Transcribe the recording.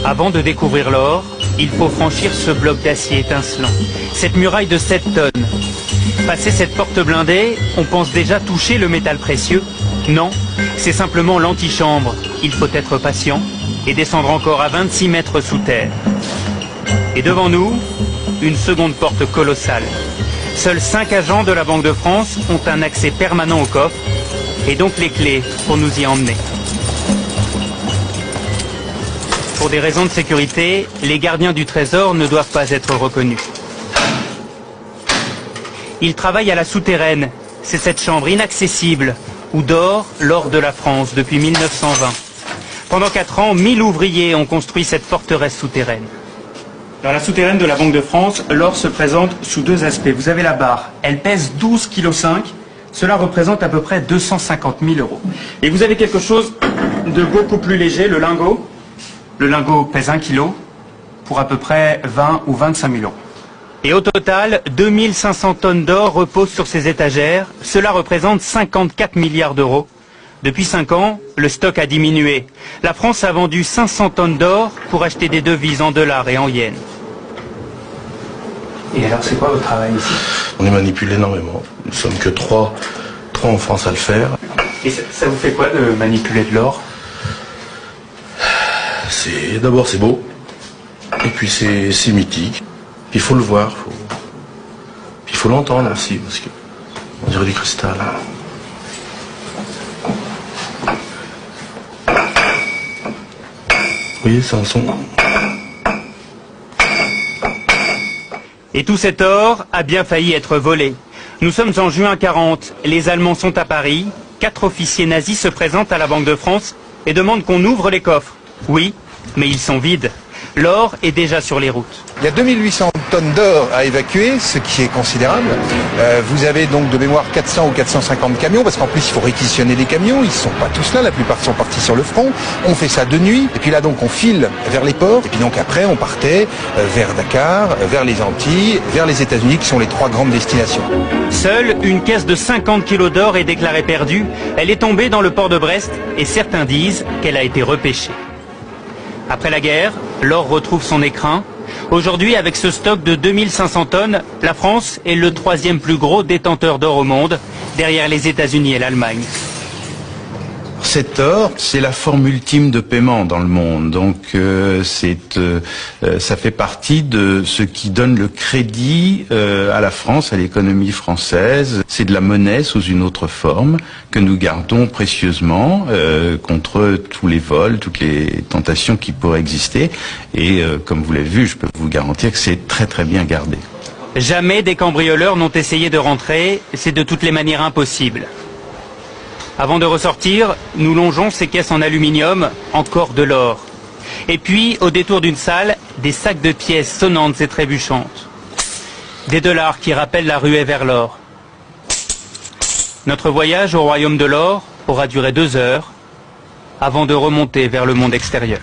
Avant de découvrir l'or, il faut franchir ce bloc d'acier étincelant, cette muraille de 7 tonnes. Passer cette porte blindée, on pense déjà toucher le métal précieux. Non, c'est simplement l'antichambre. Il faut être patient et descendre encore à 26 mètres sous terre. Et devant nous, une seconde porte colossale. Seuls 5 agents de la Banque de France ont un accès permanent au coffre et donc les clés pour nous y emmener. Pour des raisons de sécurité, les gardiens du trésor ne doivent pas être reconnus. Ils travaillent à la souterraine. C'est cette chambre inaccessible où dort l'or de la France depuis 1920. Pendant 4 ans, 1000 ouvriers ont construit cette forteresse souterraine. Dans la souterraine de la Banque de France, l'or se présente sous 2 aspects. Vous avez la barre, elle pèse 12,5 kg. Cela représente à peu près 250 000 €. Et vous avez quelque chose de beaucoup plus léger, le lingot. Le lingot pèse 1 kg pour à peu près 20 ou 25 000 €. Et au total, 2500 tonnes d'or reposent sur ces étagères. Cela représente 54 milliards d'euros. Depuis 5 ans, le stock a diminué. La France a vendu 500 tonnes d'or pour acheter des devises en dollars et en yens. Et alors, c'est quoi votre travail ici? On y manipule énormément. Nous sommes que 3 en France à le faire. Et ça vous fait quoi de manipuler de l'or? D'abord c'est beau, et puis c'est mythique. Il faut le voir, puis il faut l'entendre aussi, parce que on dirait du cristal. Vous voyez, c'est un son. Et tout cet or a bien failli être volé. Nous sommes en juin 40, les Allemands sont à Paris, 4 officiers nazis se présentent à la Banque de France et demandent qu'on ouvre les coffres. Oui, mais ils sont vides. L'or est déjà sur les routes. Il y a 2800 tonnes d'or à évacuer, ce qui est considérable. Vous avez donc de mémoire 400 ou 450 camions, parce qu'en plus il faut réquisitionner les camions, ils ne sont pas tous là, la plupart sont partis sur le front. On fait ça de nuit, et puis là donc on file vers les ports, et puis donc après on partait vers Dakar, vers les Antilles, vers les États-Unis, qui sont les 3 grandes destinations. Seule une caisse de 50 kilos d'or est déclarée perdue. Elle est tombée dans le port de Brest, et certains disent qu'elle a été repêchée. Après la guerre, l'or retrouve son écrin. Aujourd'hui, avec ce stock de 2500 tonnes, la France est le 3e plus gros détenteur d'or au monde, derrière les États-Unis et l'Allemagne. Cet or, c'est la forme ultime de paiement dans le monde. Donc, ça fait partie de ce qui donne le crédit à la France, à l'économie française. C'est de la monnaie sous une autre forme que nous gardons précieusement contre tous les vols, toutes les tentations qui pourraient exister. Et comme vous l'avez vu, je peux vous garantir que c'est très très bien gardé. Jamais des cambrioleurs n'ont essayé de rentrer. C'est de toutes les manières impossible. Avant de ressortir, nous longeons ces caisses en aluminium, encore de l'or. Et puis, au détour d'une salle, des sacs de pièces sonnantes et trébuchantes. Des dollars qui rappellent la ruée vers l'or. Notre voyage au royaume de l'or aura duré 2 heures, avant de remonter vers le monde extérieur.